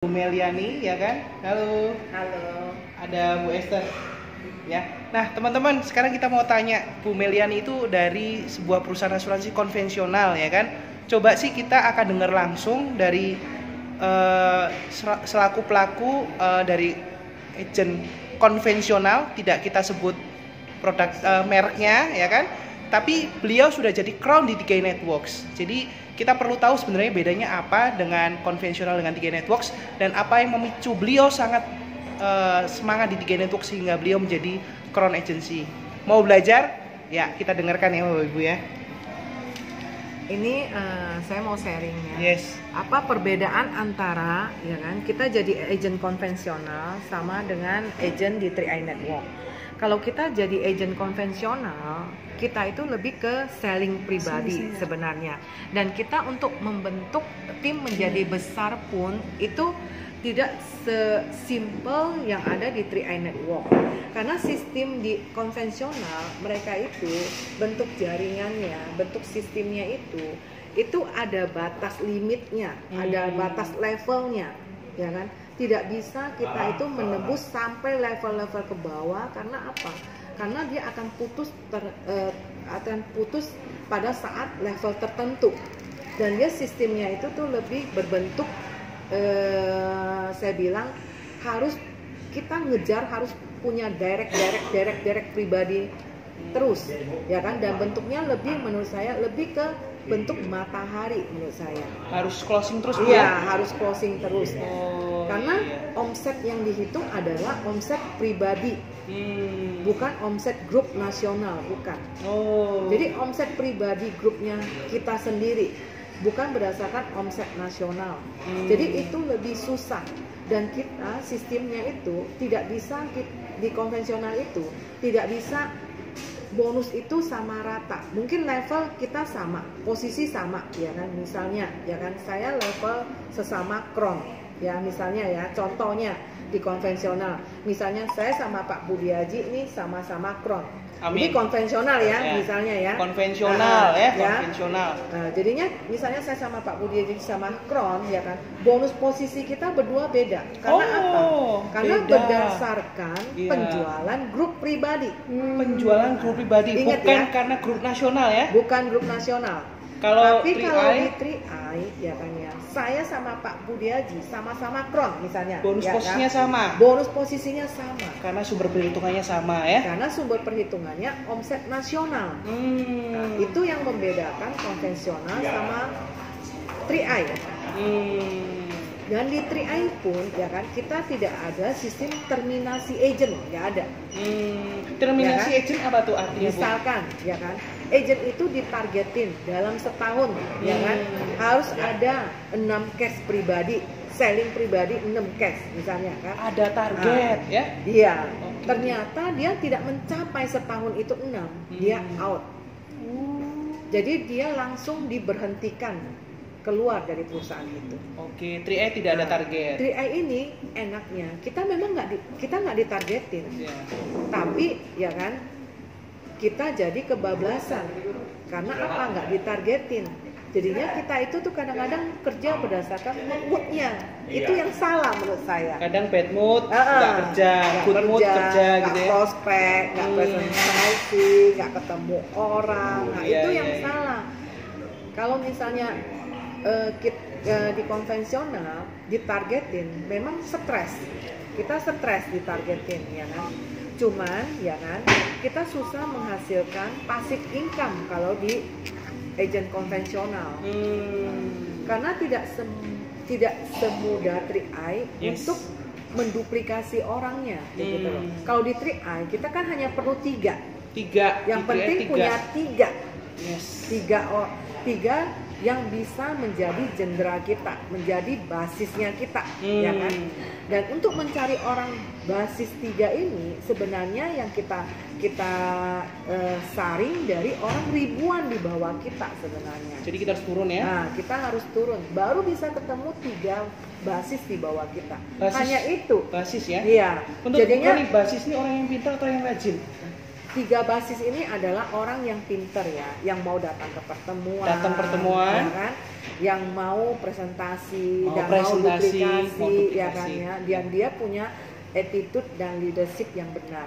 Bu Meliani ya kan? Halo. Halo. Ada Bu Esther. Ya. Nah, teman-teman, sekarang kita mau tanya Bu Meliani itu dari sebuah perusahaan asuransi konvensional ya kan? Coba sih kita akan dengar langsung dari selaku pelaku dari agent konvensional, tidak kita sebut produk mereknya ya kan? Tapi beliau sudah jadi crown di 3i Networks. Jadi kita perlu tahu sebenarnya bedanya apa dengan konvensional dengan 3i Networks dan apa yang memicu beliau sangat semangat di 3i Networks sehingga beliau menjadi crown agency. Mau belajar? Ya, kita dengarkan ya Bapak Ibu ya. Ini saya mau sharing ya. Yes. Apa perbedaan antara ya kan kita jadi agent konvensional sama dengan agent di 3i Network. Kalau kita jadi agent konvensional, kita itu lebih ke selling pribadi sebenarnya. Dan kita untuk membentuk tim menjadi besar pun itu tidak sesimpel yang ada di 3i Network. Karena sistem di konvensional mereka itu bentuk jaringannya, bentuk sistemnya itu ada batas limitnya, ada batas levelnya, ya kan? Tidak bisa kita itu menembus sampai level-level ke bawah karena apa? Karena dia akan putus pada saat level tertentu. Dan dia sistemnya itu tuh lebih berbentuk saya bilang harus kita ngejar harus punya direct pribadi terus ya kan, dan bentuknya lebih menurut saya lebih ke bentuk matahari menurut saya. Harus closing terus ya? Harus closing terus. Karena omset yang dihitung adalah omset pribadi, bukan omset grup nasional, bukan. Jadi omset pribadi grupnya kita sendiri, bukan berdasarkan omset nasional. Jadi itu lebih susah dan kita sistemnya itu tidak bisa di konvensional itu tidak bisa bonus itu sama rata. Mungkin level kita sama, posisi sama ya kan, misalnya ya kan saya level sesama crown ya misalnya ya, contohnya di konvensional misalnya saya sama Pak Budi Haji ini sama-sama crown. Ini konvensional ya, misalnya ya. Konvensional konvensional. Nah, jadinya misalnya saya sama Pak Budi Haji sama crown ya kan, bonus posisi kita berdua beda. Karena apa? Karena beda. Berdasarkan penjualan grup pribadi. Penjualan grup pribadi, Ingat bukan ya? karena grup nasional ya? Bukan grup nasional. Tapi kalau di 3i ya kan ya, saya sama Pak Budi Haji sama-sama crown misalnya. Bonus ya posisinya kan? sama. Bonus posisinya sama. Karena sumber perhitungannya sama ya. Karena sumber perhitungannya omset nasional. Nah, itu yang membedakan konvensional sama 3i. Dan di 3i pun ya kan kita tidak ada sistem terminasi agent, nggak ada. Terminasi ya kan? agent apa tuh artinya? Misalkan ya kan, agent itu ditargetin dalam setahun ya kan harus ada 6 case pribadi, selling pribadi 6 case misalnya kan. Ada target ya? Iya. Ternyata dia tidak mencapai setahun itu 6, dia out. Jadi dia langsung diberhentikan keluar dari perusahaan itu. Oke, 3i tidak ada target. 3i ini enaknya kita memang nggak ditargetin, tapi ya kan kita jadi kebablasan karena apa? Nggak ditargetin. Jadinya kita itu tuh kadang-kadang kerja berdasarkan moodnya. Itu yang salah menurut saya. Kadang bad mood, nggak kerja, good mood kerja gitu ya. Prospek, nggak presentasi, nggak ketemu orang. Nah itu yang salah. Kalau misalnya di konvensional ditargetin, memang stres. Kita stres ditargetin ya kan. Cuman ya kan kita susah menghasilkan passive income kalau di agent konvensional. Karena tidak semudah 3i untuk menduplikasi orangnya gitu loh. Kalau di 3i kita kan hanya perlu 3. Yang penting punya 3. Tiga yang bisa menjadi jendera kita, menjadi basisnya kita, ya kan? Dan untuk mencari orang basis 3 ini sebenarnya yang kita saring dari orang ribuan di bawah kita sebenarnya. Jadi kita harus turun ya? Nah, kita harus turun, baru bisa ketemu 3 basis di bawah kita. Hanya itu. Basis ya? Iya. Untuk jadinya nih basis ini orang yang pintar atau yang rajin? 3 basis ini adalah orang yang pinter ya, yang mau datang ke pertemuan, ya kan? Yang mau presentasi, dan mau duplikasi, ya kan ya. Dan dia punya attitude dan leadership yang benar,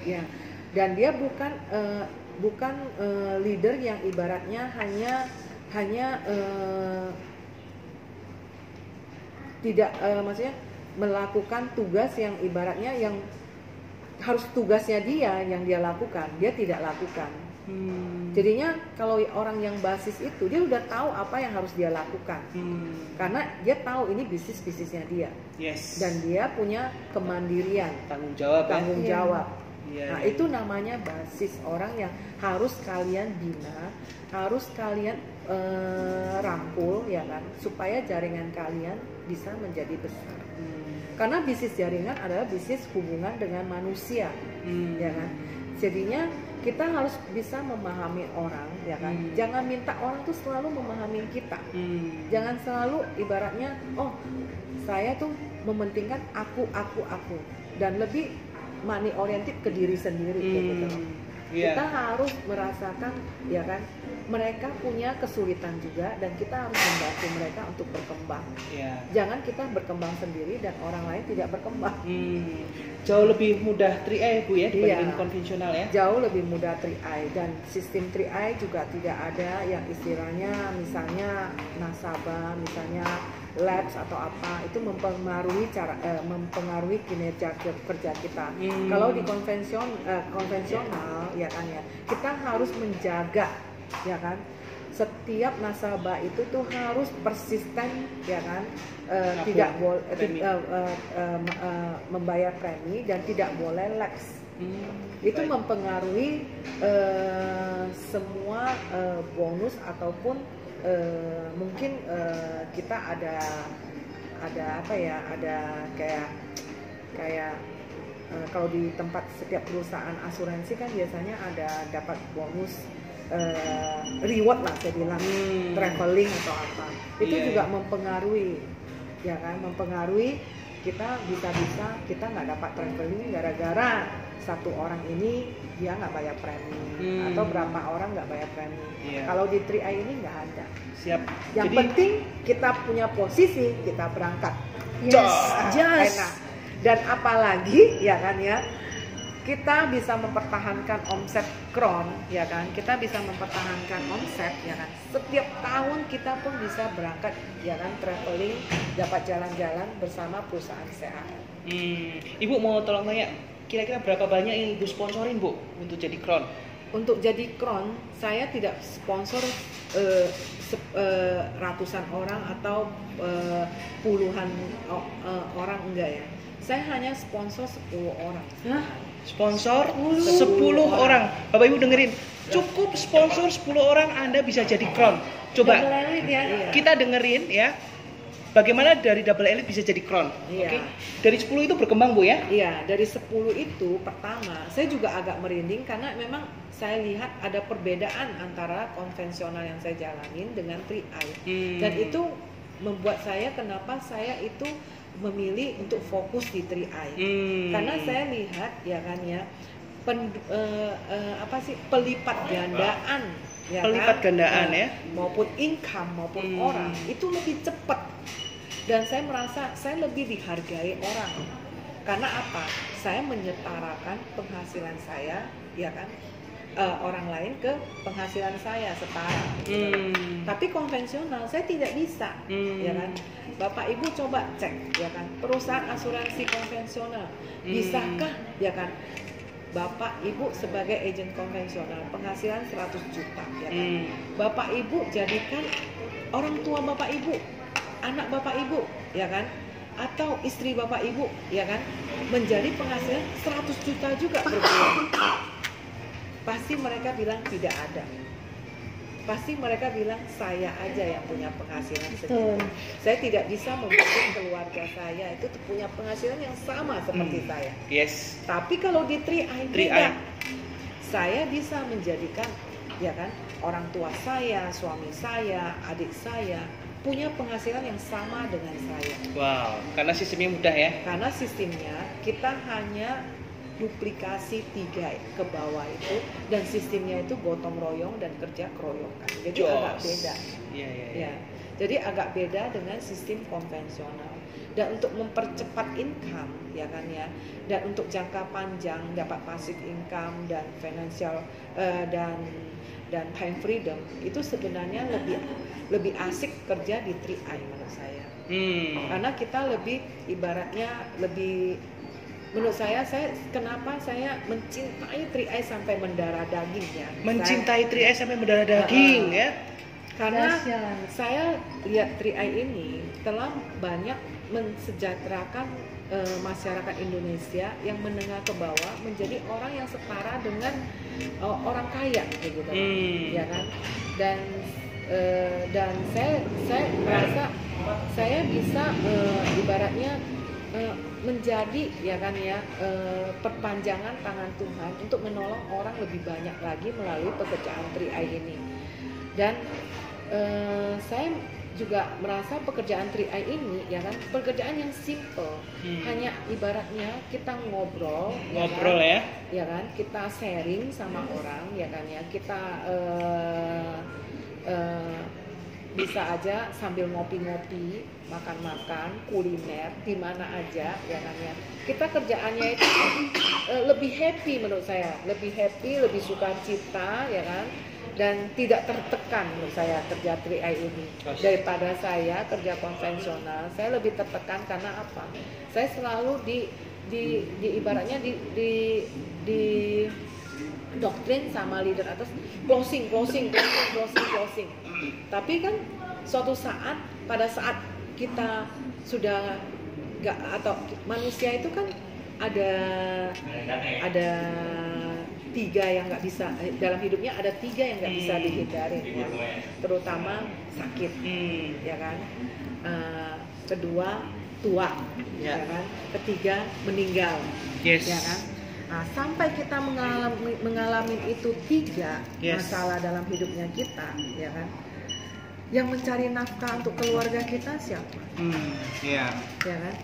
ya. Dan dia bukan leader yang ibaratnya hanya tidak maksudnya melakukan tugas yang ibaratnya yang harus tugasnya dia yang dia lakukan, dia tidak lakukan. Jadinya kalau orang yang basis itu dia udah tahu apa yang harus dia lakukan, karena dia tahu ini bisnisnya dia, dan dia punya kemandirian, tanggung jawab. Nah itu namanya basis, orang yang harus kalian bina, harus kalian rangkul, ya kan, supaya jaringan kalian bisa menjadi besar. Karena bisnis jaringan adalah bisnis hubungan dengan manusia, ya kan. Jadinya kita harus bisa memahami orang, ya kan. Jangan minta orang tuh selalu memahami kita. Jangan selalu ibaratnya, oh saya tuh mementingkan aku, dan lebih money oriented ke diri sendiri, gitu. Kita harus merasakan, ya kan, mereka punya kesulitan juga, dan kita harus membantu mereka untuk berkembang. Jangan kita berkembang sendiri dan orang lain tidak berkembang. Jauh lebih mudah 3i Bu ya dibanding konvensional ya. Jauh lebih mudah 3i, dan sistem 3i juga tidak ada yang istilahnya misalnya nasabah, misalnya labs atau apa, itu mempengaruhi kinerja kerja kita. Kalau di konvensional, ya kan ya, kita harus menjaga, ya kan, setiap nasabah itu tuh harus persisten, ya kan, tidak boleh membayar premi dan tidak boleh lax. Itu mempengaruhi semua bonus ataupun mungkin kita ada apa ya, ada kayak kalau di tempat setiap perusahaan asuransi kan biasanya ada dapat bonus reward lah saya bilang, traveling atau apa, itu juga mempengaruhi, ya kan, mempengaruhi kita bisa kita nggak dapat traveling gara-gara satu orang ini dia nggak bayar premi, atau berapa orang nggak bayar premi. Kalau di 3i ini nggak ada. Siap. Yang penting kita punya posisi, kita berangkat. Enak. Dan apalagi, ya kan ya, kita bisa mempertahankan omset Crown, ya kan, kita bisa mempertahankan omset, ya kan, setiap tahun kita pun bisa berangkat, ya kan, traveling, dapat jalan-jalan bersama perusahaan CAL. Ibu mau tolong tanya, kira-kira berapa banyak yang Ibu sponsorin Bu untuk jadi Crown? Untuk jadi Crown, saya tidak sponsor ratusan orang atau puluhan orang, enggak ya. Saya hanya sponsor 10 orang. Sponsor 10 orang. Bapak Ibu dengerin, cukup sponsor 10 orang Anda bisa jadi Crown. Coba kita dengerin ya, bagaimana dari Double Elite bisa jadi Crown. Oke. Dari 10 itu berkembang Bu ya? Iya, dari 10 itu pertama saya juga agak merinding karena memang saya lihat ada perbedaan antara konvensional yang saya jalanin dengan 3i. Dan itu membuat saya, kenapa saya itu memilih untuk fokus di 3i. Karena saya lihat, ya kan ya, pelipat gandaan, ya pelipat kan? gandaan ya, maupun income maupun orang itu lebih cepat, dan saya merasa saya lebih dihargai orang. Karena apa? Saya menyetarakan penghasilan saya, ya kan, orang lain ke penghasilan saya setara. Tapi konvensional saya tidak bisa, ya kan. Bapak Ibu coba cek, ya kan, perusahaan asuransi konvensional, bisakah, ya kan, Bapak Ibu sebagai agen konvensional penghasilan 100 juta, ya kan, Bapak Ibu jadikan orang tua Bapak Ibu, anak Bapak Ibu, ya kan, atau istri Bapak Ibu, ya kan, menjadi penghasilan 100 juta juga per bulan. Pasti mereka bilang tidak ada. Pasti mereka bilang saya aja yang punya penghasilan segitu. Saya tidak bisa membuat keluarga saya itu punya penghasilan yang sama seperti saya. Tapi kalau di 3i beda. Saya bisa menjadikan, ya kan, orang tua saya, suami saya, adik saya punya penghasilan yang sama dengan saya. Wow, karena sistemnya mudah ya. Karena sistemnya kita hanya menduplikasi 3 ke bawah itu, dan sistemnya itu gotong royong dan kerja keroyokan. Jadi agak beda. Ya. Jadi agak beda dengan sistem konvensional. Dan untuk mempercepat income, ya kan ya, dan untuk jangka panjang dapat passive income dan financial dan time freedom, itu sebenarnya lebih asik kerja di 3i menurut saya. Karena kita menurut saya kenapa saya mencintai 3i sampai mendarah daging ya. Mencintai 3i sampai mendarah daging ya. Karena saya lihat 3i ini telah banyak mensejahterakan masyarakat Indonesia yang menengah ke bawah menjadi orang yang setara dengan orang kaya gitu, ya kan? Dan saya merasa saya bisa ibaratnya menjadi, ya kan ya, perpanjangan tangan Tuhan untuk menolong orang lebih banyak lagi melalui pekerjaan 3i ini. Dan saya juga merasa pekerjaan 3i ini, ya kan, pekerjaan yang simple, hanya ibaratnya kita ngobrol kan? Ya kan, kita sharing sama orang, ya kan ya, kita bisa aja sambil ngopi-ngopi, makan-makan, kuliner di mana aja, ya kan ya. Kita kerjaannya itu lebih happy menurut saya, lebih sukacita, ya kan. Dan tidak tertekan menurut saya kerja 3i ini daripada saya kerja konvensional. Saya lebih tertekan karena apa? Saya selalu ibaratnya di doktrin sama leader atas closing. Tapi kan suatu saat, pada saat kita sudah nggak, atau manusia itu kan ada 3 yang nggak bisa dalam hidupnya, ada 3 yang nggak bisa dihindari, ya. Terutama sakit, ya kan. Kedua tua, ya kan. Ketiga meninggal, ya kan. Nah, sampai kita mengalami itu 3 masalah dalam hidupnya kita, ya kan. Yang mencari nafkah untuk keluarga kita siapa? Ya kan.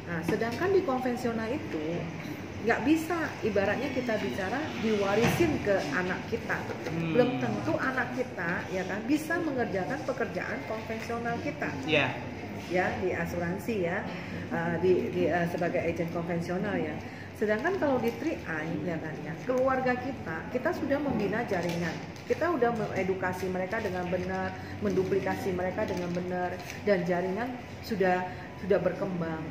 Nah, sedangkan di konvensional itu nggak bisa, ibaratnya kita bicara diwarisin ke anak kita. Belum tentu anak kita, ya kan, bisa mengerjakan pekerjaan konvensional kita. Ya, di asuransi ya, sebagai agen konvensional ya. Sedangkan kalau di 3i, ya kan ya, keluarga kita sudah membina jaringan. Kita udah mengedukasi mereka dengan benar, menduplikasi mereka dengan benar, dan jaringan sudah berkembang.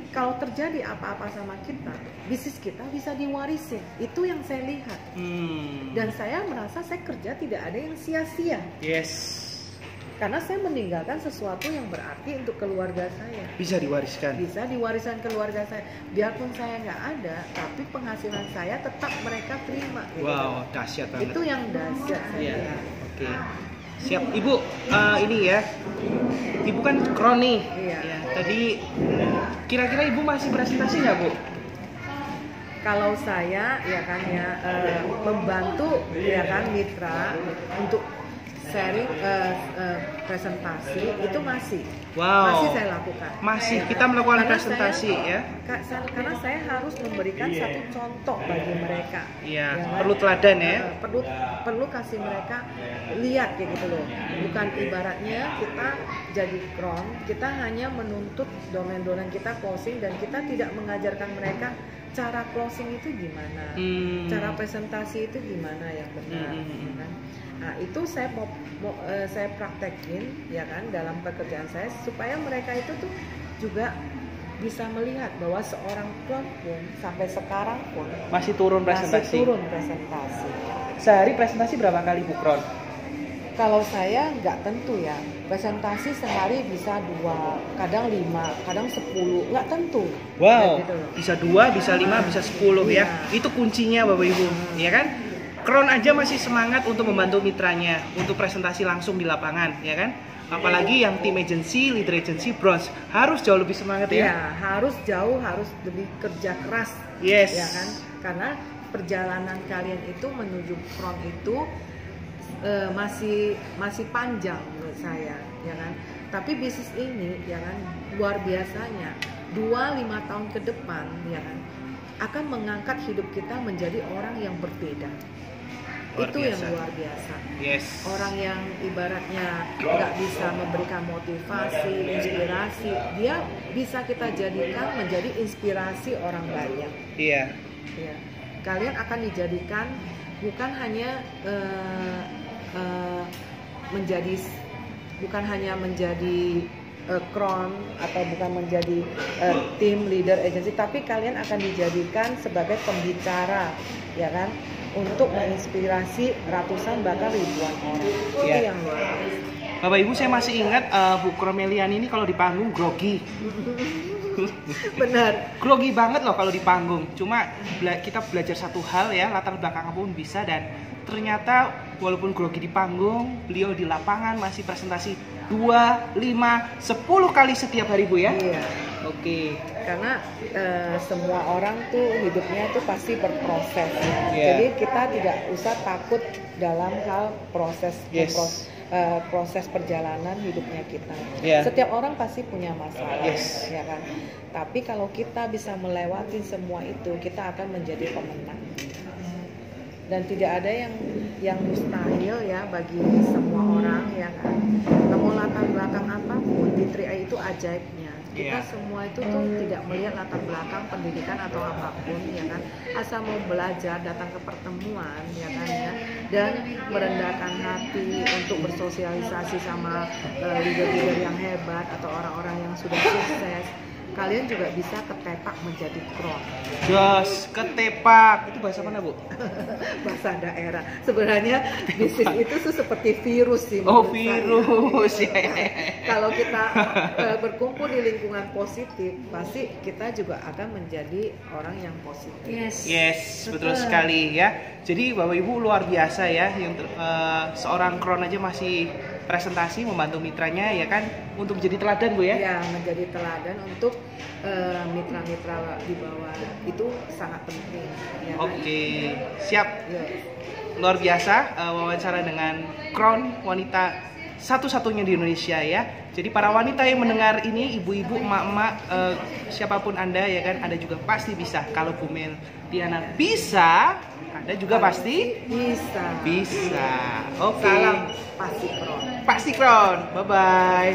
Kalau terjadi apa-apa sama kita, bisnis kita bisa diwarisin. Itu yang saya lihat. Dan saya merasa saya kerja tidak ada yang sia-sia. Karena saya meninggalkan sesuatu yang berarti untuk keluarga saya. Bisa diwariskan. Bisa diwariskan keluarga saya. Biarpun saya nggak ada, tapi penghasilan saya tetap mereka terima. Wow, dahsyat banget. Itu yang dahsyat. Oke. Siap, Ibu. Ini ya, Ibu kan kroni. Ya, tadi kira-kira Ibu masih presentasi nggak, Bu? Kalau saya, ya kan ya, membantu, ya kan, mitra untuk sharing presentasi itu masih saya lakukan. Kita melakukan karena presentasi ya. Karena saya harus memberikan satu contoh bagi mereka. Iya, perlu teladan ya. Perlu kasih mereka lihat kayak gitu loh. Bukan ibaratnya kita jadi kron, kita hanya menuntut domain-domain kita closing, dan kita tidak mengajarkan mereka cara closing itu gimana, cara presentasi itu gimana yang benar. Kan? Nah, itu saya saya praktekin, ya kan, dalam pekerjaan saya, supaya mereka itu tuh juga bisa melihat bahwa seorang kron pun sampai sekarang pun masih turun presentasi. Sehari presentasi berapa kali, Bu Kron? Kalau saya nggak tentu ya, presentasi sehari bisa 2, kadang 5, kadang 10, nggak tentu. Wow, gitu, bisa 2, bisa 5, bisa 10 ya. Itu kuncinya Bapak Ibu, ya kan? Kron aja masih semangat untuk membantu mitranya untuk presentasi langsung di lapangan, ya kan? Apalagi yang tim agency, leader agency, bronze harus jauh lebih semangat ya. Iya, harus lebih kerja keras. Yes. Ya kan? Karena perjalanan kalian itu menuju kron itu masih panjang menurut saya, ya kan? Tapi bisnis ini, ya kan, luar biasanya 2-5 tahun ke depan, ya kan, akan mengangkat hidup kita menjadi orang yang berbeda. Itu yang luar biasa. Orang yang ibaratnya nggak bisa memberikan motivasi, inspirasi, dia bisa kita jadikan menjadi inspirasi orang banyak. Iya. Kalian akan dijadikan bukan hanya menjadi crown atau bukan menjadi tim leader agency, tapi kalian akan dijadikan sebagai pembicara, ya kan, untuk menginspirasi ratusan bahkan ribuan orang. Itu yang luar biasa. Bapak Ibu, saya masih ingat Bu Kromelian ini kalau di panggung grogi. Benar. Grogi banget loh kalau di panggung. Cuma kita belajar satu hal ya, latar belakang pun bisa, dan ternyata walaupun grogi di panggung, beliau di lapangan masih presentasi 2, 5, 10 kali setiap hari, Bu ya? Iya. Oke. Karena semua orang tuh hidupnya itu pasti berproses. Jadi kita tidak usah takut dalam hal proses perjalanan hidupnya kita. Setiap orang pasti punya masalah, ya kan. Tapi kalau kita bisa melewati semua itu, kita akan menjadi pemenang. Dan tidak ada yang mustahil ya bagi semua orang, ya kan. Mau latar belakang apapun, di 3i itu ajaibnya. Kita semua itu tuh tidak melihat latar belakang pendidikan atau apapun, ya kan. Asal mau belajar, datang ke pertemuan, ya kan ya. Dan merendahkan hati untuk bersosialisasi sama leader-leader yang hebat atau orang-orang yang sudah sukses. Kalian juga bisa ketepak menjadi crown. Ketepak. Itu bahasa mana, Bu? Bahasa daerah. Sebenarnya bisnis itu tuh seperti virus sih. Virus ya. Kalau kita berkumpul di lingkungan positif, pasti kita juga akan menjadi orang yang positif. Betul sekali ya. Jadi Bapak Ibu luar biasa ya, yang seorang crown aja masih presentasi membantu mitranya, ya kan, untuk menjadi teladan, Bu ya? Ya, menjadi teladan untuk mitra-mitra di bawah, itu sangat penting. Ya, Oke, siap. Luar biasa wawancara dengan crown wanita satu-satunya di Indonesia ya. Jadi para wanita yang mendengar ini, ibu-ibu, emak-emak, siapapun Anda, ya kan, Anda juga pasti bisa. Kalau Bu Meliana bisa, Anda juga pasti bisa. Oke. Salam pasti crown. Bye bye.